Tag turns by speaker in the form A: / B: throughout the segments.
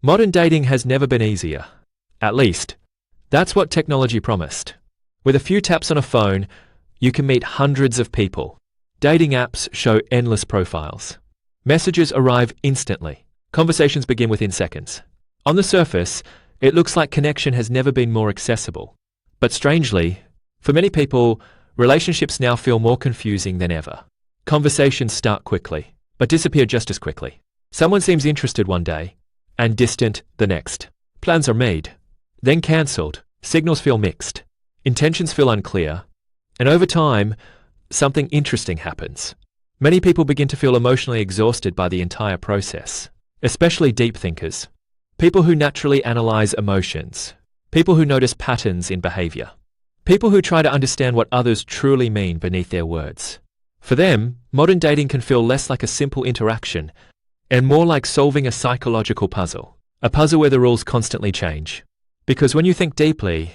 A: Modern dating has never been easier. At least, that's what technology promised. With a few taps on a phone, you can meet hundreds of people. Dating apps show endless profiles. Messages arrive instantly. Conversations begin within seconds. On the surface, it looks like connection has never been more accessible. But strangely, for many people, relationships now feel more confusing than ever. Conversations start quickly, but disappear just as quickly. Someone seems interested one day, and distant the next. Plans are made, then cancelled. Signals feel mixed. Intentions feel unclear. And over time, something interesting happens. Many people begin to feel emotionally exhausted by the entire process, especially deep thinkers. People who naturally analyze emotions. People who notice patterns in behavior. People who try to understand what others truly mean beneath their words. For them, modern dating can feel less like a simple interaction and more like solving a psychological puzzle. A puzzle where the rules constantly change. Because when you think deeply,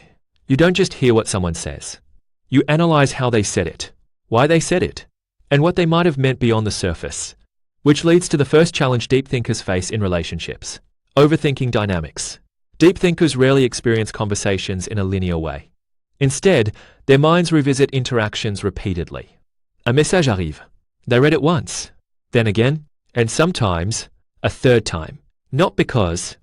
A: you don't just hear what someone says. You analyze how they said it, why they said it, and what they might have meant beyond the surface. Which leads to the first challenge deep thinkers face in relationships: overthinking dynamics. Deep thinkers rarely experience conversations in a linear way. Instead, their minds revisit interactions repeatedly. A message arrive. They read it once, then again, and sometimes a third time. Not because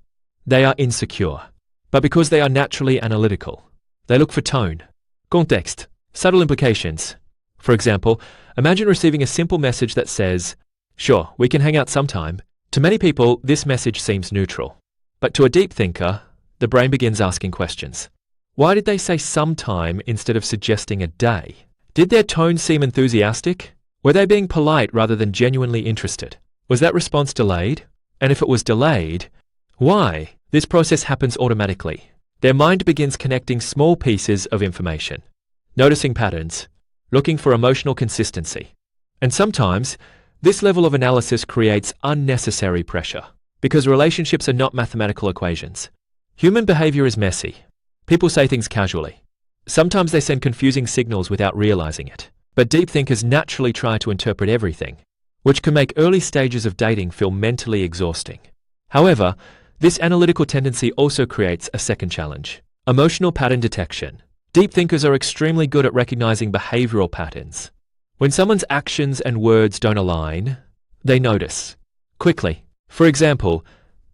A: they are insecure, but because they are naturally analytical. They look for tone, context, subtle implications. For example, imagine receiving a simple message that says, "Sure, we can hang out sometime." To many people, this message seems neutral. But to a deep thinker, the brain begins asking questions. Why did they say sometime instead of suggesting a day? Did their tone seem enthusiastic? Were they being polite rather than genuinely interested? Was that response delayed? And if it was delayed, why? This process happens automatically. Their mind begins connecting small pieces of information, noticing patterns, looking for emotional consistency. And sometimes, this level of analysis creates unnecessary pressure, because relationships are not mathematical equations. Human behavior is messy. People say things casually. Sometimes they send confusing signals without realizing it. But deep thinkers naturally try to interpret everything, which can make early stages of dating feel mentally exhausting. However, this analytical tendency also creates a second challenge: emotional pattern detection. Deep thinkers are extremely good at recognizing behavioral patterns. When someone's actions and words don't align, they notice quickly. For example,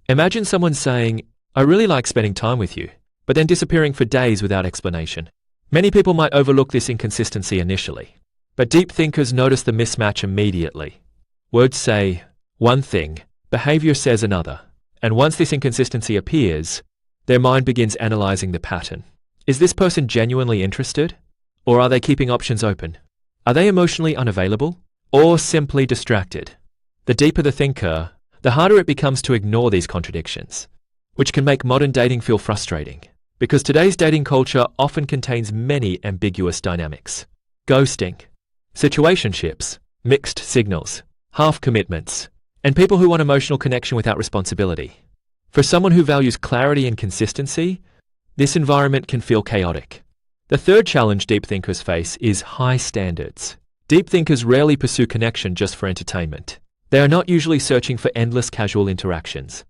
A: imagine someone saying, "I really like spending time with you," but then disappearing for days without explanation. Many people might overlook this inconsistency initially, but deep thinkers notice the mismatch immediately. Words say one thing, behavior says another, and once this inconsistency appears, their mind begins analyzing the pattern. Is this person genuinely interested? Or are they keeping options open? Are they emotionally unavailable? Or simply distracted? The deeper the thinker, the harder it becomes to ignore these contradictions, which can make modern dating feel frustrating, because today's dating culture often contains many ambiguous dynamics. Ghosting, situationships, mixed signals, half commitments, and people who want emotional connection without responsibility. For someone who values clarity and consistency, this environment can feel chaotic. The third challenge deep thinkers face is high standards. Deep thinkers rarely pursue connection just for entertainment. They are not usually searching for endless casual interactions.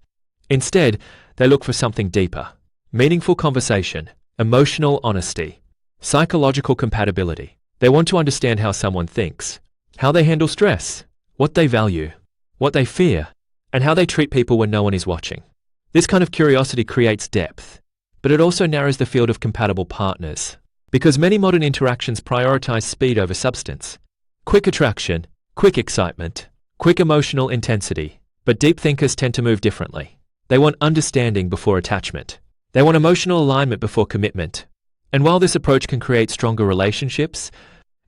A: Instead, they look for something deeper: meaningful conversation, emotional honesty, psychological compatibility. They want to understand how someone thinks, how they handle stress, what they value, what they fear, and how they treat people when no one is watching. This kind of curiosity creates depth, but it also narrows the field of compatible partners, because many modern interactions prioritize speed over substance. Quick attraction, quick excitement, quick emotional intensity. But deep thinkers tend to move differently. They want understanding before attachment. They want emotional alignment before commitment. And while this approach can create stronger relationships,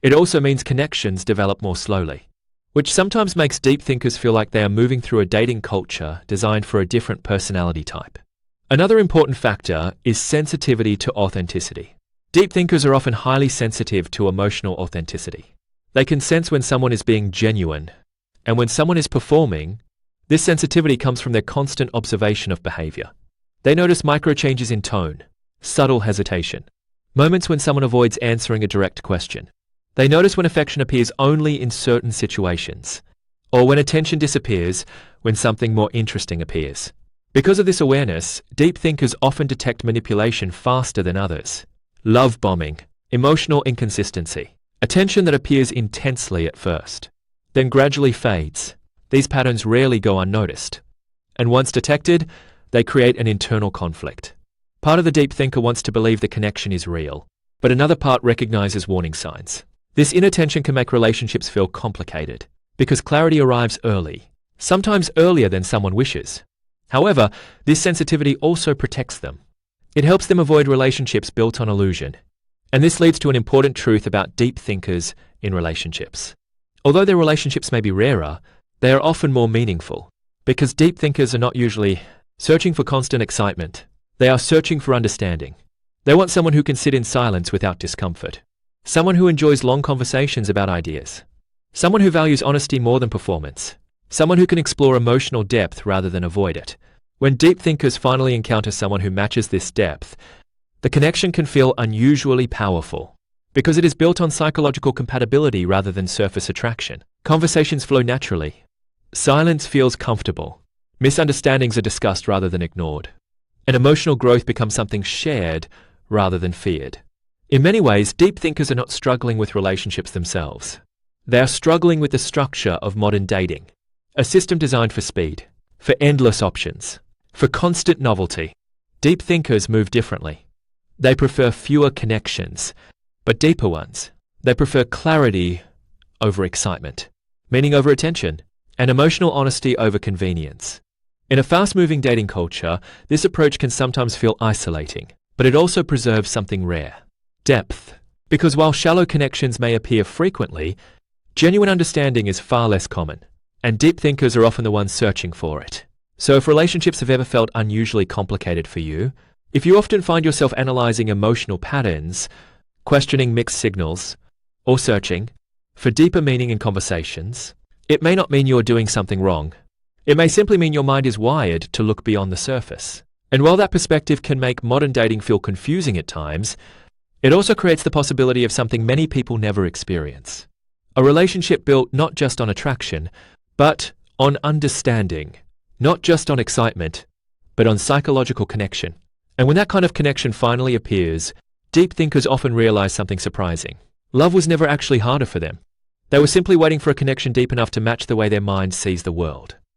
A: it also means connections develop more slowly, which sometimes makes deep thinkers feel like they are moving through a dating culture designed for a different personality type. Another important factor is sensitivity to authenticity. Deep thinkers are often highly sensitive to emotional authenticity. They can sense when someone is being genuine, and when someone is performing. This sensitivity comes from their constant observation of behavior. They notice micro changes in tone, subtle hesitation, moments when someone avoids answering a direct question. They notice when affection appears only in certain situations, or when attention disappears when something more interesting appears. Because of this awareness, deep thinkers often detect manipulation faster than others. Love bombing, emotional inconsistency, attention that appears intensely at first, then gradually fades. These patterns rarely go unnoticed. And once detected, they create an internal conflict. Part of the deep thinker wants to believe the connection is real, but another part recognizes warning signs. This inner tension can make relationships feel complicated, because clarity arrives early, sometimes earlier than someone wishes. However, this sensitivity also protects them. It helps them avoid relationships built on illusion. And this leads to an important truth about deep thinkers in relationships. Although their relationships may be rarer, they are often more meaningful, because deep thinkers are not usually searching for constant excitement. They are searching for understanding. They want someone who can sit in silence without discomfort, someone who enjoys long conversations about ideas, someone who values honesty more than performance, someone who can explore emotional depth rather than avoid it. When deep thinkers finally encounter someone who matches this depth, the connection can feel unusually powerful, because it is built on psychological compatibility rather than surface attraction. Conversations flow naturally. Silence feels comfortable. Misunderstandings are discussed rather than ignored. And emotional growth becomes something shared rather than feared. In many ways, deep thinkers are not struggling with relationships themselves. They are struggling with the structure of modern dating, a system designed for speed, for endless options, for constant novelty. Deep thinkers move differently. They prefer fewer connections, but deeper ones. They prefer clarity over excitement, meaning over attention, and emotional honesty over convenience. In a fast-moving dating culture, this approach can sometimes feel isolating, but it also preserves something rare: depth. Because while shallow connections may appear frequently, genuine understanding is far less common, and deep thinkers are often the ones searching for it. So if relationships have ever felt unusually complicated for you, if you often find yourself analyzing emotional patterns, questioning mixed signals, or searching for deeper meaning in conversations, it may not mean you're doing something wrong. It may simply mean your mind is wired to look beyond the surface. And while that perspective can make modern dating feel confusing at times, it also creates the possibility of something many people never experience: a relationship built not just on attraction, but on understanding, not just on excitement, but on psychological connection. And when that kind of connection finally appears, deep thinkers often realize something surprising. Love was never actually harder for them. They were simply waiting for a connection deep enough to match the way their mind sees the world.